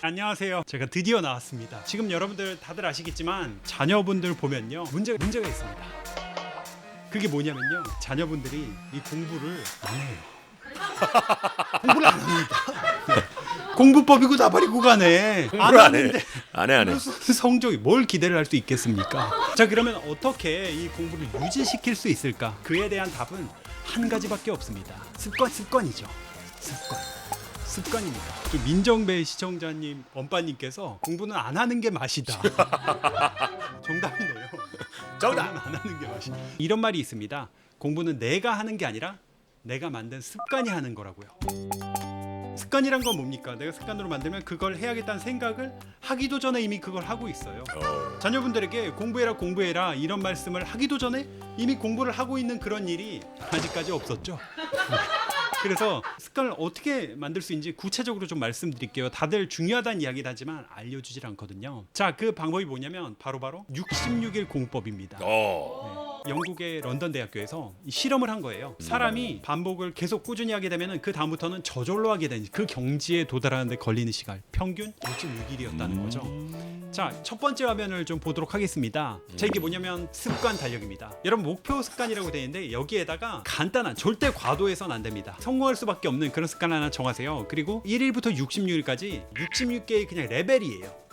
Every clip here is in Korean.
안녕하세요. 제가 드디어 나왔습니다. 지금 여러분들 다들 아시겠지만 자녀분들 보면요 문제가 있습니다. 그게 뭐냐면요, 자녀분들이 이 공부를 안 해요. 공부를 안 합니다. 공부법이고 나발이고 가네. 공부를 안 해. 안 해. 무슨 성적이 뭘 기대를 할 수 있겠습니까? 자, 그러면 어떻게 이 공부를 유지시킬 수 있을까? 그에 대한 답은 한 가지밖에 없습니다. 습관이죠. 습관입니다. 좀 민정배 시청자님, 엄빠님께서 공부는 안 하는 게 맛이다. 정답이네요. 정답. 공부는 안 하는 게 맛이다. 이런 말이 있습니다. 공부는 내가 하는 게 아니라 내가 만든 습관이 하는 거라고요. 습관이란 건 뭡니까? 내가 습관으로 만들면 그걸 해야겠다는 생각을 하기도 전에 이미 그걸 하고 있어요. 자녀분들에게 공부해라 이런 말씀을 하기도 전에 이미 공부를 하고 있는 그런 일이 아직까지 없었죠. 그래서 습관을 어떻게 만들 수 있는지 구체적으로 좀 말씀드릴게요. 다들 중요하다는 이야기를 하지만 알려주질 않거든요. 자, 그 방법이 뭐냐면 바로 66일 공법입니다. 영국의 런던 대학교에서 실험을 한 거예요. 사람이 반복을 계속 꾸준히 하게 되면 그 다음부터는 저절로 하게 되는 그 경지에 도달하는데 걸리는 시간 평균 66일이었다는 거죠. 자, 첫 번째 화면을 좀 보도록 하겠습니다. 자, 이게 뭐냐면 습관 달력입니다. 여러분, 목표 습관이라고 되어 있는데 여기에다가 간단한, 절대 과도해서는 안 됩니다. 성공할 수밖에 없는 그런 습관 하나 정하세요. 그리고 1일부터 66일까지 66개의 그냥 레벨이에요.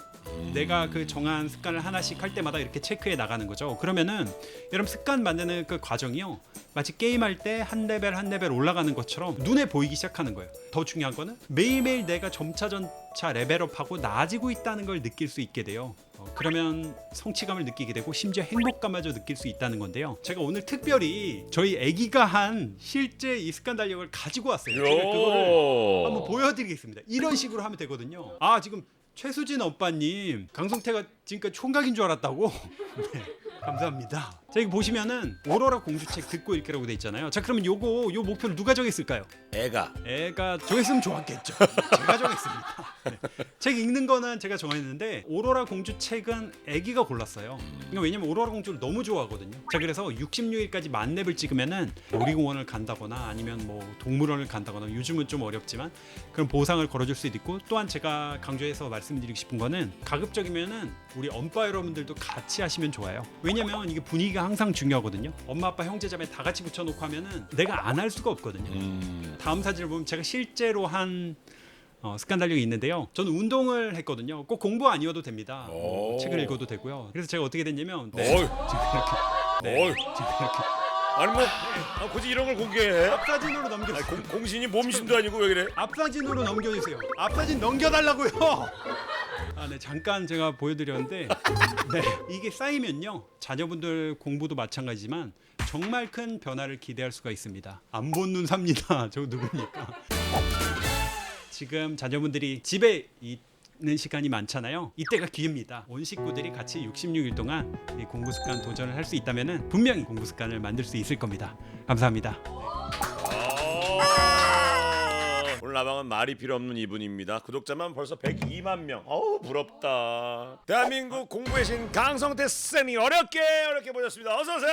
내가 그 정한 습관을 하나씩 할 때마다 이렇게 체크해 나가는 거죠. 그러면은 여러분, 습관 만드는 그 과정이요, 마치 게임할 때 한 레벨 올라가는 것처럼 눈에 보이기 시작하는 거예요. 더 중요한 거는 매일매일 내가 점차 레벨업하고 나아지고 있다는 걸 느낄 수 있게 돼요. 그러면 성취감을 느끼게 되고 심지어 행복감마저 느낄 수 있다는 건데요. 제가 오늘 특별히 저희 아기가 한 실제 이 습관 달력을 가지고 왔어요. 제가 그거를 한번 보여드리겠습니다. 이런 식으로 하면 되거든요. 아, 지금 최수진 오빠님, 강성태가 지금까지 총각인 줄 알았다고? 네, 감사합니다. 자, 여기 보시면은 오로라 공주책 듣고 읽기라고 돼 있잖아요. 자, 그러면 요 목표를 누가 정했을까요? 애가 정했으면 좋았겠죠. 제가 정했습니다. 네. 책 읽는 거는 제가 정했는데 오로라 공주 책은 아기가 골랐어요. 그러니까 왜냐면 오로라 공주를 너무 좋아하거든요. 자, 그래서 66일까지 만렙을 찍으면은 놀이공원을 간다거나 아니면 뭐 동물원을 간다거나, 요즘은 좀 어렵지만 그런 보상을 걸어줄 수도 있고, 또한 제가 강조해서 말씀드리고 싶은 거는 가급적이면은 우리 엄빠 여러분들도 같이 하시면 좋아요. 왜냐면 이게 분위기가 항상 중요하거든요. 엄마, 아빠, 형제, 자매 다 같이 붙여놓고 하면은 내가 안 할 수가 없거든요. 다음 사진을 보면 제가 실제로 한 습관 달력이 있는데요. 저는 운동을 했거든요. 꼭 공부 아니어도 됩니다. 책을 읽어도 되고요. 그래서 제가 어떻게 됐냐면 지금 이렇게 아니 뭐 굳이 이런 걸 공개해? 앞사진으로 넘겨주세요. 공신이 몸신도 아니고 왜 그래? 앞사진으로 넘겨주세요. 앞사진 넘겨달라고요. 네, 잠깐 제가 보여드렸는데, 네, 이게 쌓이면요, 자녀분들 공부도 마찬가지지만 정말 큰 변화를 기대할 수가 있습니다. 안 본 눈 삽니다. 저 누굽니까? 지금 자녀분들이 집에 있는 시간이 많잖아요. 이때가 기회입니다. 온 식구들이 같이 66일 동안 이 공부 습관 도전을 할 수 있다면은 분명히 공부 습관을 만들 수 있을 겁니다. 감사합니다. 오늘 나방은 말이 필요 없는 이분입니다. 구독자만 벌써 102만 명. 어우, 부럽다. 대한민국 공부의 신 강성태 쌤이 어렵게 보셨습니다. 어서 오세요.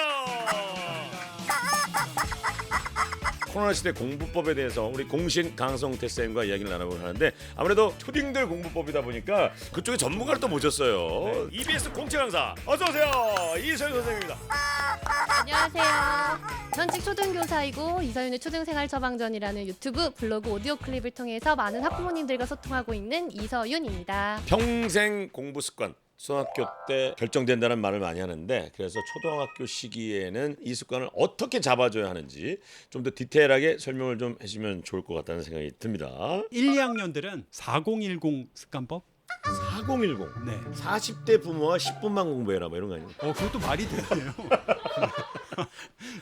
코로나 시대 공부법에 대해서 우리 공신 강성태 쌤과 이야기를 나눠보려 하는데, 아무래도 초딩들 공부법이다 보니까 그쪽에 전문가를 또 모셨어요. EBS 공채 강사 어서 오세요. 이서윤 선생님입니다. 안녕하세요. 현직 초등교사이고 이서윤의 초등생활 처방전이라는 유튜브, 블로그, 오디오 클립을 통해서 많은 학부모님들과 소통하고 있는 이서윤입니다. 평생 공부 습관 초등학교 때 결정된다는 말을 많이 하는데, 그래서 초등학교 시기에는 이 습관을 어떻게 잡아줘야 하는지 좀 더 디테일하게 설명을 좀 해주면 좋을 것 같다는 생각이 듭니다. 1, 2학년들은 4010 습관법? 4010. 네. 40대 부모와 10분만 공부해라 뭐 이런 거 아니에요? 그것도 말이 되네요.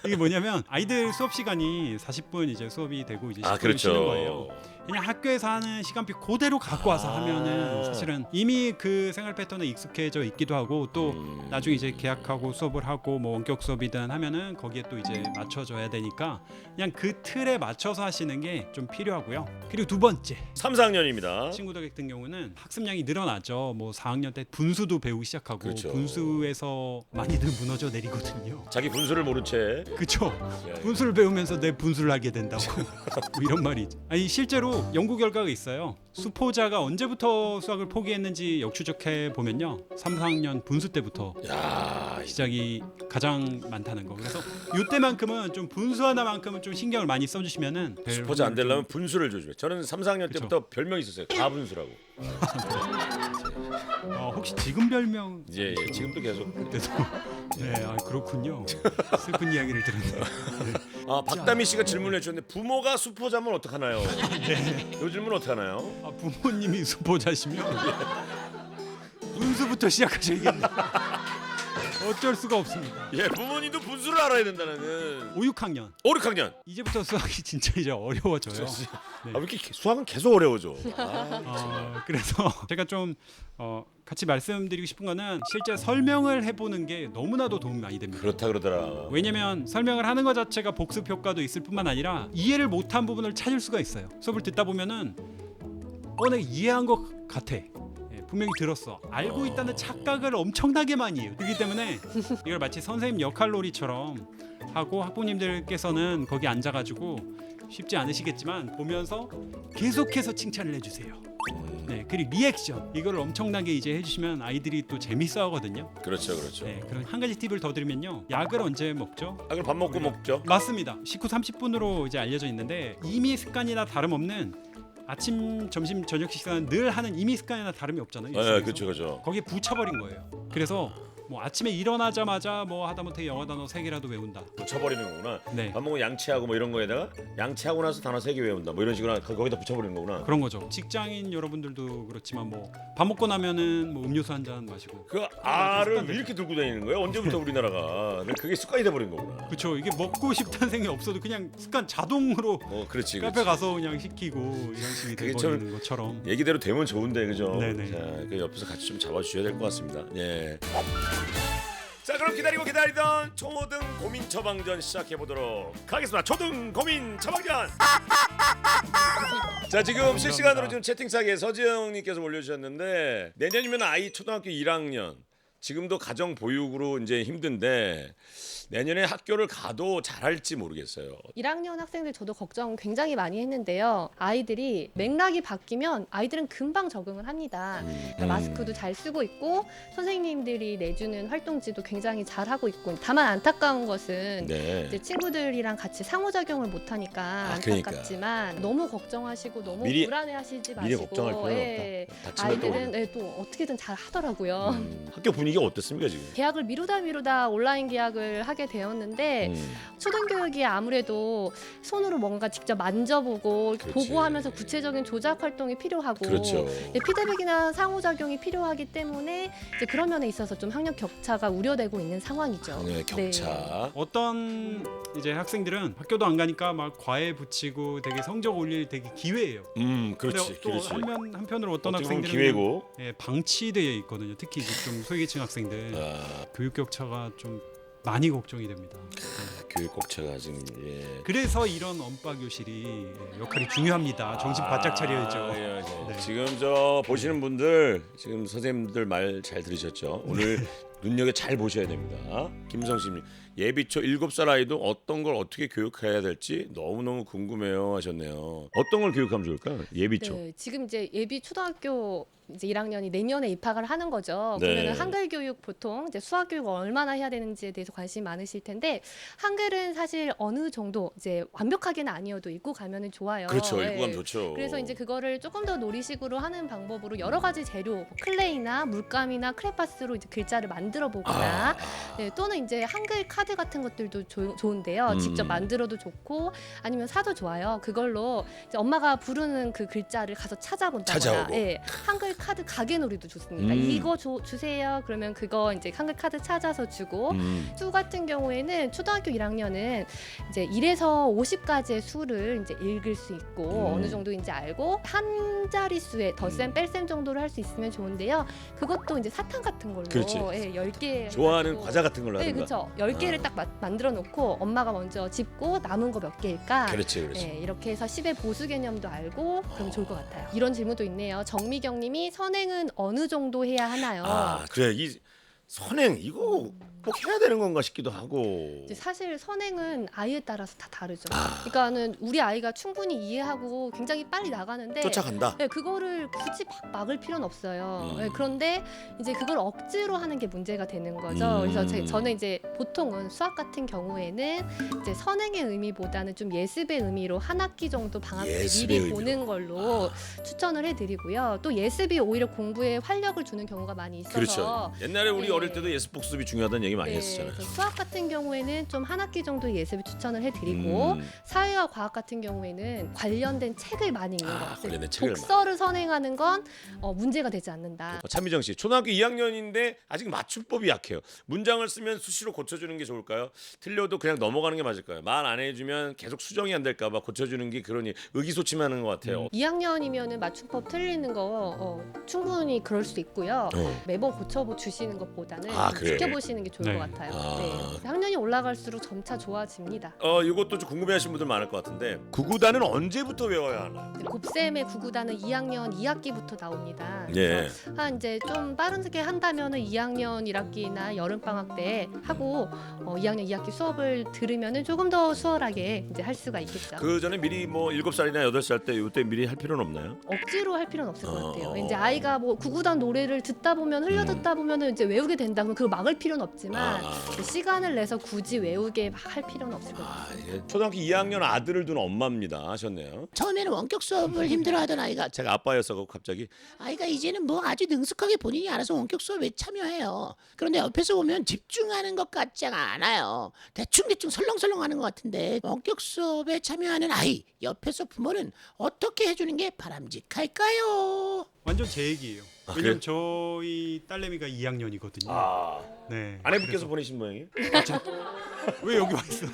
이게 뭐냐면 아이들 수업 시간이 40분 이제 수업이 되고 이제 10분 그렇죠. 쉬는 거예요. 그냥 학교에서 하는 시간표 그대로 갖고 와서 하면은 사실은 이미 그 생활 패턴에 익숙해져 있기도 하고, 또 나중에 이제 개학하고 수업을 하고 뭐 원격 수업이든 하면은 거기에 또 이제 맞춰줘야 되니까 그냥 그 틀에 맞춰서 하시는 게 좀 필요하고요. 그리고 두 번째, 3, 4학년입니다. 친구들 같은 경우는 학습량이 늘어나죠. 뭐 4학년 때 분수도 배우기 시작하고, 그렇죠. 분수에서 많이들 무너져 내리거든요. 자기 분수를 모른 채. 그쵸? 분수를 배우면서 내 분수를 하게 된다고 뭐 이런 말이 있죠. 아니, 실제로 실제로 연구 결과가 있어요. 수포자가 언제부터 수학을 포기했는지 역추적해 보면요, 3, 4학년 분수 때부터 야, 시작이 가장 많다는 거. 그래서 이때만큼은 좀 분수 하나만큼은 좀 신경을 많이 써주시면은 스포츠 안 되려면 분수를 조심해. 저는 3, 4학년 그쵸. 때부터 별명이 있었어요. 가분수라고. 혹시 지금 별명 이제 지금도 계속. 때도 네, 그렇군요. 슬픈 이야기를 들었네요. 아, 박다미 씨가 질문해 주셨는데 부모가 수포자면 어떡하나요? 이 질문 어떡하나요? 부모님이 수포자시면 분수부터 시작하셔야겠네요. 어쩔 수가 없습니다. 예, 부모님도 분수를 알아야 된다는. 5, 6학년 5, 6학년. 이제부터 수학이 진짜 이제 어려워져요. 아, 왜 이렇게 수학은 계속 어려워져? 그래서 제가 좀 같이 말씀드리고 싶은 거는 실제 설명을 해보는 게 너무나도 도움이 많이 됩니다. 그렇다 그러더라. 왜냐면 설명을 하는 것 자체가 복습 효과도 있을 뿐만 아니라 이해를 못한 부분을 찾을 수가 있어요. 수업을 듣다 보면은 내가 이해한 것 같아. 분명히 들었어. 알고 있다는 착각을 엄청나게 많이 해요. 그렇기 때문에 이걸 마치 선생님 역할놀이처럼 하고 학부모님들께서는 거기 앉아가지고 쉽지 않으시겠지만 보면서 계속해서 칭찬을 해주세요. 네, 그리고 리액션 이걸 엄청나게 이제 해주시면 아이들이 또 재밌어하거든요. 그렇죠, 그렇죠. 네, 그런 한 가지 팁을 더 드리면요, 약을 언제 먹죠? 아, 그럼 밥 먹고 먹죠. 맞습니다. 식후 30분으로 이제 알려져 있는데 이미 습관이나 다름없는 아침, 점심, 저녁 식사는 늘 하는 이미 습관이나 다름이 없잖아요. 네, 그렇죠, 그렇죠. 거기에 붙여버린 거예요. 그래서 뭐 아침에 일어나자마자 뭐 하다못해 영어 단어 3개라도 외운다. 붙여버리는 거구나. 네. 밥 먹고 양치하고 뭐 이런 거에다가 양치하고 나서 단어 3개 외운다. 뭐 이런 식으로 거기다 붙여버리는 거구나. 그런 거죠. 직장인 여러분들도 그렇지만 뭐 밥 먹고 나면은 뭐 음료수 한 잔 마시고. 그 알을 왜 이렇게 들고 다니는 거예요? 언제부터 우리나라가? 그게 습관이 돼버린 거구나. 그렇죠. 이게 먹고 싶다는 생각이 없어도 그냥 습관 자동으로 그렇지. 카페 가서 그냥 시키고 이런 식이 그게 돼버리는 것처럼. 얘기대로 되면 좋은데 그죠? 네네. 자, 그 옆에서 같이 좀 잡아주셔야 될 것 같습니다. 예. 자, 그럼 기다리던 초등 고민 처방전 시작해 보도록 하겠습니다. 초등 고민 처방전. 자, 지금 실시간으로 지금 채팅창에 서지영님께서 올려주셨는데 내년이면 아이 초등학교 1학년. 지금도 가정 보육으로 이제 힘든데 내년에 학교를 가도 잘할지 모르겠어요. 1학년 학생들 저도 걱정 굉장히 많이 했는데요. 아이들이 맥락이 바뀌면 아이들은 금방 적응을 합니다. 그러니까 마스크도 잘 쓰고 있고 선생님들이 내주는 활동지도 굉장히 잘 하고 있고, 다만 안타까운 것은 네. 이제 친구들이랑 같이 상호작용을 못하니까 그러니까. 안타깝지만 너무 걱정하시고 너무 미리- 불안해하시지 미리 마시고 걱정할 필요는 예, 없다. 다치면 또 아이들은 또 어떻게든 잘 하더라고요. 학교 분위기가 어떻습니까 지금? 계약을 미루다 온라인 계약을 하게 되었는데 초등교육이 아무래도 손으로 뭔가 직접 만져보고 그렇지. 보고하면서 구체적인 조작 활동이 필요하고 그렇죠. 피드백이나 상호작용이 필요하기 때문에 이제 그런 면에 있어서 좀 학력 격차가 우려되고 있는 상황이죠. 네, 격차. 어떤 이제 학생들은 학교도 안 가니까 막 과외 붙이고 되게 성적 올릴 되게 기회예요. 그렇지, 근데 또 그렇지. 한편으로 어떤 어떻게 보면 학생들은 기회고. 방치되어 있거든요. 특히 이제 좀 소외계층 학생들 아, 교육 격차가 좀 많이 걱정이 됩니다. 교육 격차가 지금 예. 그래서 이런 언빠 교실이 역할이 중요합니다. 정신 바짝 차려야죠. 예, 예. 네. 지금 저 보시는 분들 지금 선생님들 말 잘 들으셨죠? 오늘 눈여겨 잘 보셔야 됩니다. 김성심님 예비초 7살 아이도 어떤 걸 어떻게 교육해야 될지 너무너무 궁금해요 하셨네요. 어떤 걸 교육하면 좋을까? 예비초. 네, 지금 이제 예비 초등학교 이제 1학년이 내년에 입학을 하는 거죠. 네. 그러면 한글 교육 보통 이제 수학 교육을 얼마나 해야 되는지에 대해서 관심이 많으실 텐데 한글은 사실 어느 정도 이제 완벽하게는 아니어도 읽고 가면은 좋아요. 그렇죠. 예. 읽고 가면 좋죠. 그래서 이제 그거를 조금 더 놀이식으로 하는 방법으로 여러 가지 재료, 뭐 클레이나 물감이나 크레파스로 이제 글자를 만들어 보거나 네, 또는 이제 한글 카드 같은 것들도 좋은데요. 직접 만들어도 좋고 아니면 사도 좋아요. 그걸로 이제 엄마가 부르는 그 글자를 가서 찾아본다거나, 찾아오고. 예, 한글 카드 가게놀이도 좋습니다. 이거 주세요. 그러면 그거 이제 한글 카드 찾아서 주고. 수 같은 경우에는 초등학교 1학년은 이제 1에서 50까지의 수를 이제 읽을 수 있고 어느 정도인지 알고 한 자릿수의 덧셈 뺄셈 정도를 할 수 있으면 좋은데요. 그것도 이제 사탕 같은 걸로 그렇지. 예, 10개 좋아하는 과자 같은 걸로 네, 하든가. 그렇죠. 10개를 딱 만들어 놓고 엄마가 먼저 짚고 남은 거 몇 개일까? 그렇지, 그렇지. 네, 이렇게 해서 10의 보수 개념도 알고 그러면 좋을 것 같아요. 이런 질문도 있네요. 정미경 님이 선행은 어느 정도 해야 하나요? 아, 그래. 이 선행 이거 꼭 해야 되는 건가 싶기도 하고. 이제 사실 선행은 아이에 따라서 다 다르죠. 그러니까는 우리 아이가 충분히 이해하고 굉장히 빨리 나가는데 쫓아간다. 네, 그거를 굳이 막 막을 필요는 없어요. 네, 그런데 이제 그걸 억지로 하는 게 문제가 되는 거죠. 그래서 저는 이제 보통은 수학 같은 경우에는 이제 선행의 의미보다는 좀 예습의 의미로 한 학기 정도 방학 때 예습의 미리 의미로. 보는 걸로 추천을 해드리고요. 또 예습이 오히려 공부에 활력을 주는 경우가 많이 있어서 그렇죠. 옛날에 우리 네. 어릴 때도 예습 복습이 중요하다는 얘기 많이 했었잖아요. 그래서 수학 같은 경우에는 좀 한 학기 정도 예습을 추천을 해드리고 사회와 과학 같은 경우에는 관련된 책을 많이 읽는 것 같아요. 관련된 책을 독서를 선행하는 건 문제가 되지 않는다. 차미정 씨, 초등학교 2학년인데 아직 맞춤법이 약해요. 문장을 쓰면 수시로 고쳐주는 게 좋을까요? 틀려도 그냥 넘어가는 게 맞을까요? 말 안 해주면 계속 수정이 안 될까 봐 고쳐주는 게 그러니 의기소침하는 것 같아요. 2학년이면은 맞춤법 틀리는 거 충분히 그럴 수 있고요. 매번 고쳐 주시는 것보다는 좀 그래요? 지켜보시는 게 좋을 네. 것 같아요. 네. 학년이 올라갈수록 점차 좋아집니다. 이것도 좀 궁금해하시는 분들 많을 것 같은데 구구단은 언제부터 외워야 하나요? 곱셈의 구구단은 2학년 2학기부터 나옵니다. 예. 한 이제 좀 빠르게 한다면은 2학년 1학기나 여름 방학 때 하고 2학년 2학기 수업을 들으면은 조금 더 수월하게 이제 할 수가 있겠죠. 그 전에 미리 뭐 7살이나 8살 때 이때 미리 할 필요는 없나요? 억지로 할 필요는 없을 것 같아요. 이제 아이가 뭐 구구단 노래를 듣다 보면 흘려 듣다 보면은 이제 외우게 된다. 그럼 그걸 막을 필요는 없지만 시간을 내서 굳이 외우게 막 할 필요는 없을 것 같아요. 이게 초등학교 2학년 아들을 둔 엄마입니다 하셨네요. 처음에는 원격 수업을 힘들어하던 아이가 제가 아빠였어 갑자기 아이가 이제는 뭐 아주 능숙하게 본인이 알아서 원격 수업에 참여해요. 그런데 옆에서 보면 집중하는 것 같지가 않아요. 대충 설렁설렁하는 것 같은데 원격 수업에 참여하는 아이 옆에서 부모는 어떻게 해주는 게 바람직할까요? 완전 제 얘기예요. 그래요? 왜냐면 저희 딸내미가 2학년이거든요. 네. 아내분께서 보내신 모양이에요? 왜 여기 와 있어?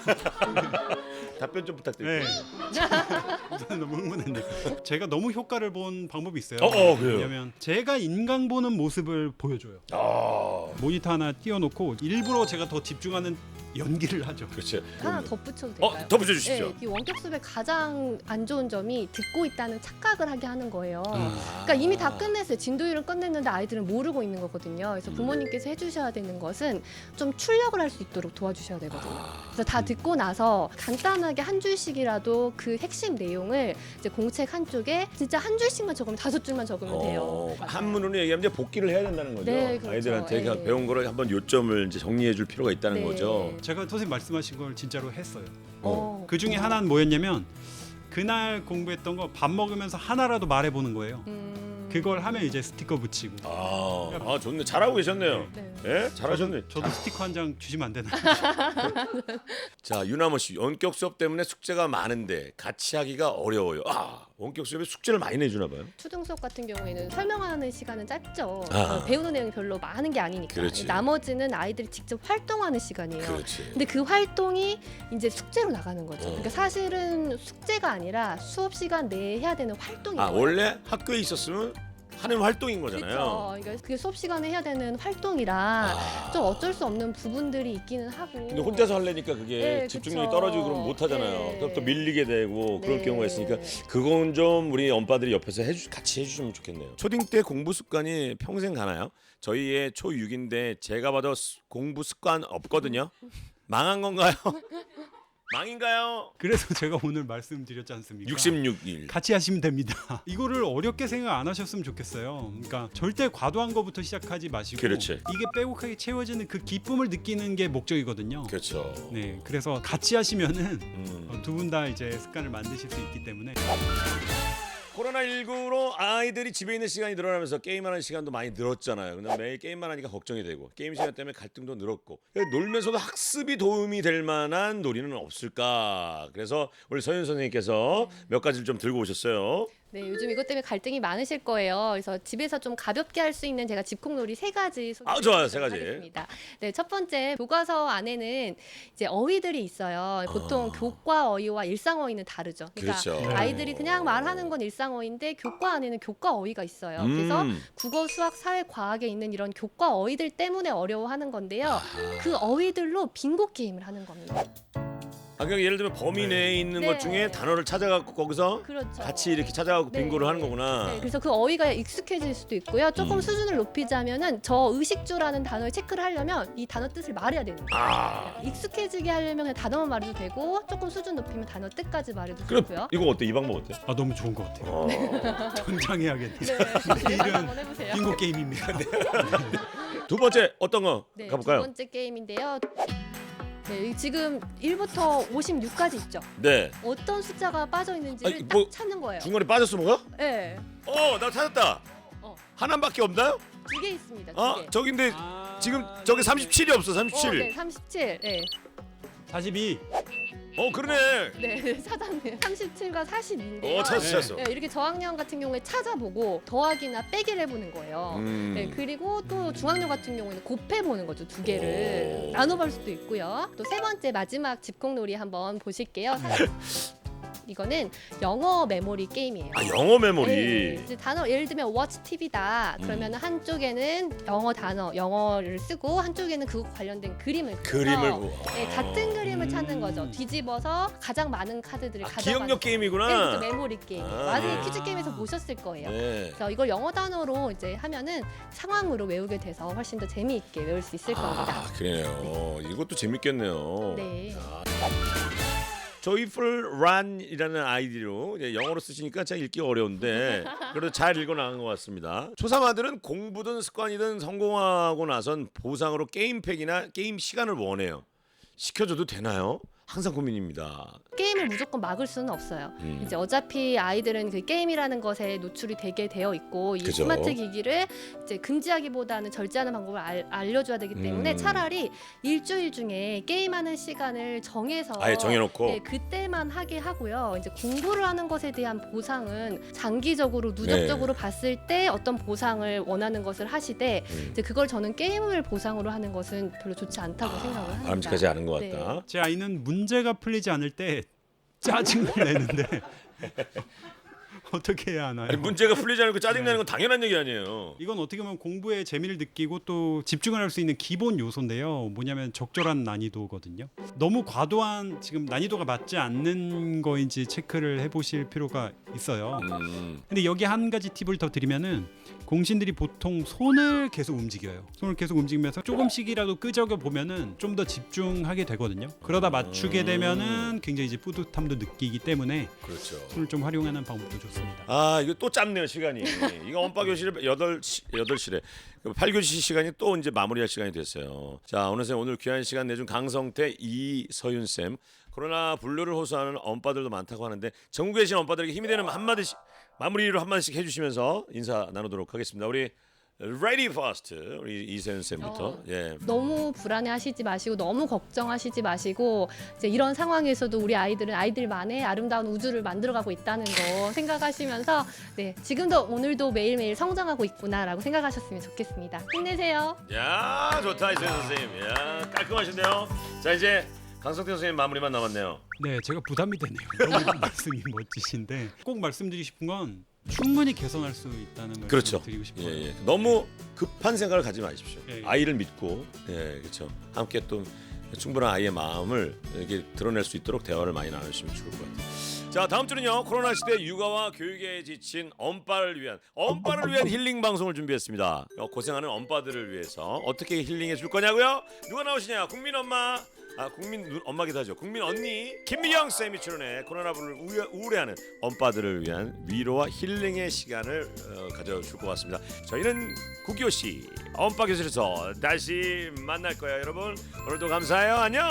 답변 좀 부탁드립니다. 네. 너무 흥분했네. 제가 너무 효과를 본 방법이 있어요. 그래요? 왜냐면 제가 인강 보는 모습을 보여줘요. 모니터 하나 띄워놓고 일부러 제가 더 집중하는 연기를 하죠. 그렇죠. 하나 덧붙여도 될까요? 덧붙여 주십시오. 네, 이 원격 수업의 가장 안 좋은 점이 듣고 있다는 착각을 하게 하는 거예요. 그러니까 이미 다 끝냈어요. 진도율은 끝냈는데 아이들은 모르고 있는 거거든요. 그래서 부모님께서 해주셔야 되는 것은 좀 출력을 할 수 있도록 도와주셔야 되거든요. 그래서 다 듣고 나서 간단하게 한 줄씩이라도 그 핵심 내용을 이제 공책 한쪽에 진짜 한 줄씩만 적으면 5줄만 적으면 돼요. 한문으로 얘기하면 이제 복기를 해야 된다는 거죠. 네, 그렇죠. 아이들한테 네. 배운 거를 한번 요점을 이제 정리해 줄 필요가 있다는 네. 거죠. 제가 선생님 말씀하신 걸 진짜로 했어요. 어. 그 중에 하나는 뭐였냐면 그날 공부했던 거 밥 먹으면서 하나라도 말해보는 거예요. 그걸 하면 이제 스티커 붙이고. 좋네. 잘하고 계셨네요. 네. 예? 잘하셨네. 저도 스티커 한 장 주시면 안 되나요? 자, 유나모 씨. 원격 수업 때문에 숙제가 많은데 같이 하기가 어려워요. 원격 수업에 숙제를 많이 내주나 봐요. 초등 수업 같은 경우에는 설명하는 시간은 짧죠. 아. 배우는 내용이 별로 많은 게 아니니까. 그렇지. 나머지는 아이들이 직접 활동하는 시간이에요. 그렇지. 근데 그 활동이 이제 숙제로 나가는 거죠. 그러니까 사실은 숙제가 아니라 수업 시간 내에 해야 되는 활동이에요. 원래 학교에 있었으면 하는 활동인 거잖아요. 그렇죠. 그러니까 그게 수업 시간에 해야 되는 활동이라 좀 어쩔 수 없는 부분들이 있기는 하고. 근데 혼자서 하려니까 그게 네, 집중력이 그쵸. 떨어지고 그러면 못 하잖아요. 네. 그럼 또 밀리게 되고 그럴 네. 경우가 있으니까 그건 좀 우리 엄빠들이 옆에서 같이 해주시면 좋겠네요. 초딩 때 공부 습관이 평생 가나요? 저희의 초6인데 제가 봐도 공부 습관 없거든요. 망한 건가요? 망인가요? 그래서 제가 오늘 말씀드렸지 않습니까? 66일. 같이 하시면 됩니다. 이거를 어렵게 생각 안 하셨으면 좋겠어요. 그러니까 절대 과도한 것부터 시작하지 마시고 그렇지. 이게 빼곡하게 채워지는 그 기쁨을 느끼는 게 목적이거든요. 그렇죠. 네, 그래서 같이 하시면은 음. 두 분 다 이제 습관을 만드실 수 있기 때문에 코로나19로 아이들이 집에 있는 시간이 늘어나면서 게임하는 시간도 많이 늘었잖아요. 근데 매일 게임만 하니까 걱정이 되고 게임 시간 때문에 갈등도 늘었고 놀면서도 학습이 도움이 될 만한 놀이는 없을까? 그래서 우리 서윤 선생님께서 몇 가지를 좀 들고 오셨어요. 네, 요즘 이것 때문에 갈등이 많으실 거예요. 그래서 집에서 좀 가볍게 할 수 있는 제가 집콕놀이 3가지 좋아요, 세 가지. 하겠습니다. 네, 첫 번째 교과서 안에는 이제 어휘들이 있어요. 보통 교과 어휘와 일상 어휘는 다르죠. 그러니까 그렇죠. 아이들이 그냥 말하는 건 일상 어휘인데 교과 안에는 교과 어휘가 있어요. 그래서 국어, 수학, 사회, 과학에 있는 이런 교과 어휘들 때문에 어려워하는 건데요. 그 어휘들로 빙고 게임을 하는 겁니다. 그러니까 예를 들면 범위 내에 있는 네. 것 중에 단어를 찾아갖고 거기서 그렇죠. 같이 이렇게 찾아갖고 네. 빙고를 하는 거구나. 네, 그래서 그 어휘가 익숙해질 수도 있고요. 조금 음. 수준을 높이자면은 저 의식주라는 단어를 체크를 하려면 이 단어 뜻을 말해야 되는 거예요. 아, 익숙해지게 하려면 그냥 단어만 말해도 되고 조금 수준 높이면 단어 뜻까지 말해도 그럼 좋고요. 이거 어때? 이 방법 어때? 아 너무 좋은 것 같아요. 어. 전장해야겠네요. 네, 내일은 한번 해보세요. 빙고 게임입니다. 두 번째 어떤 거 네, 가볼까요? 두 번째 게임인데요. 네, 지금 1부터 56까지 있죠. 네. 어떤 숫자가 빠져 있는지를 아니, 딱 뭐- 찾는 거예요. 중간에 빠졌어 뭐가? 네, 나 찾았다. 어. 하나밖에 없나요? 두 개 있습니다. 두 어, 개. 저긴데 지금 저기 37이 없어. 37. 네, 37. 네, 42. 그러네. 네, 찾았네요. 37과 42인데요. 찾았어. 네, 이렇게 저학년 같은 경우에 찾아보고 더하기나 빼기를 해보는 거예요. 음. 네, 그리고 또 중학년 같은 경우에는 곱해보는 거죠. 두 개를 오. 나눠볼 수도 있고요. 또 세 번째 마지막 집콕놀이 한번 보실게요. 이거는 영어 메모리 게임이에요. 아, 영어 메모리. 네, 이제 단어 예를 들면 watch TV다. 그러면 한쪽에는 영어 단어 영어를 쓰고 한쪽에는 그거 관련된 그림을 그려서 그림을 보고. 네, 같은 그림을 찾는 거죠. 뒤집어서 가장 많은 카드들을 가져가는 기억력 게임이구나. 네, 그렇죠. 메모리 게임. 아. 나중에 퀴즈 게임에서 보셨을 거예요. 네. 그래서 이걸 영어 단어로 이제 하면은 상황으로 외우게 돼서 훨씬 더 재미있게 외울 수 있을 겁니다. 그래요. 이것도 재밌겠네요. 네. Joyful Run이라는 아이디로 이제 영어로 쓰시니까 제가 읽기 어려운데 그래도 잘 읽어 나간 것 같습니다. 초삼아들은 공부든 습관이든 성공하고 나선 보상으로 게임팩이나 게임 시간을 원해요. 시켜줘도 되나요? 항상 고민입니다. 게임을 무조건 막을 수는 없어요. 음. 이제 어차피 아이들은 그 게임이라는 것에 노출이 되게 되어 있고 이 그죠. 스마트 기기를 이제 금지하기보다는 절제하는 방법을 알려줘야 되기 때문에 차라리 일주일 중에 게임하는 시간을 정해서 아예 정해놓고. 네, 그때만 하게 하고요. 이제 공부를 하는 것에 대한 보상은 장기적으로 누적적으로 봤을 때 어떤 보상을 원하는 것을 하시되 이제 그걸 저는 게임을 보상으로 하는 것은 별로 좋지 않다고 생각을 합니다. 바람직하지 않은 것 네. 같다. 제 아이는 문제가 풀리지 않을 때 짜증을 내는데 어떻게 해야 하나요? 아니, 문제가 풀리지 않고 짜증나는 건 당연한 얘기 아니에요. 이건 어떻게 보면 공부에 재미를 느끼고 또 집중을 할 수 있는 기본 요소인데요. 뭐냐면 적절한 난이도거든요. 너무 과도한 지금 난이도가 맞지 않는 거인지 체크를 해보실 필요가 있어요. 근데 여기 한 가지 팁을 더 드리면은 공신들이 보통 손을 계속 움직여요. 손을 계속 움직이면서 조금씩이라도 끄적여 보면은 좀 더 집중하게 되거든요. 그러다 맞추게 되면은 굉장히 이제 뿌듯함도 느끼기 때문에 그렇죠. 손을 좀 활용하는 방법도 좋습니다. 아, 이거 또 짧네요 시간이. 이거 언박교실에 8시래 8교시 시간이 또 이제 마무리할 시간이 됐어요. 자, 오늘 귀한 시간 내준 강성태 이서윤 쌤. 코로나 분류를 호소하는 엄빠들도 많다고 하는데 전국에 계신 엄빠들에게 힘이 되는 한마디씩 마무리로 한마디씩 해주시면서 인사 나누도록 하겠습니다. 우리 Ready Fast 우리 이서윤 쌤부터. 예. 너무 불안해하시지 마시고 너무 걱정하시지 마시고 이제 이런 상황에서도 우리 아이들은 아이들만의 아름다운 우주를 만들어가고 있다는 거 생각하시면서 네, 지금도 오늘도 매일매일 성장하고 있구나라고 생각하셨으면 좋겠습니다. 힘내세요. 야, 좋다 이서윤 선생님. 야, 깔끔하신데요. 자, 이제 강성태 선생님 마무리만 남았네요. 네, 제가 부담이 되네요. 너무 말씀이 멋지신데 꼭 말씀드리고 싶은 건 충분히 개선할 수 있다는 말씀을 그렇죠. 드리고 싶어요. 예. 너무 급한 생각을 가지 마십시오. 예. 아이를 믿고, 그렇죠. 함께 또 충분한 아이의 마음을 이렇게 드러낼 수 있도록 대화를 많이 나누시면 좋을 것 같아요. 자, 다음 주는요. 코로나 시대 육아와 교육에 지친 엄빠를 위한 힐링 방송을 준비했습니다. 고생하는 엄빠들을 위해서 어떻게 힐링해 줄 거냐고요? 누가 나오시냐? 국민 엄마. 국민 엄마기도 하죠. 국민 언니 김미영 쌤이 출연해 코로나를 우울해하는 엄빠들을 위한 위로와 힐링의 시간을 가져줄 것 같습니다. 저희는 9교시 엄빠 교실에서 다시 만날 거예요, 여러분. 오늘도 감사해요. 안녕.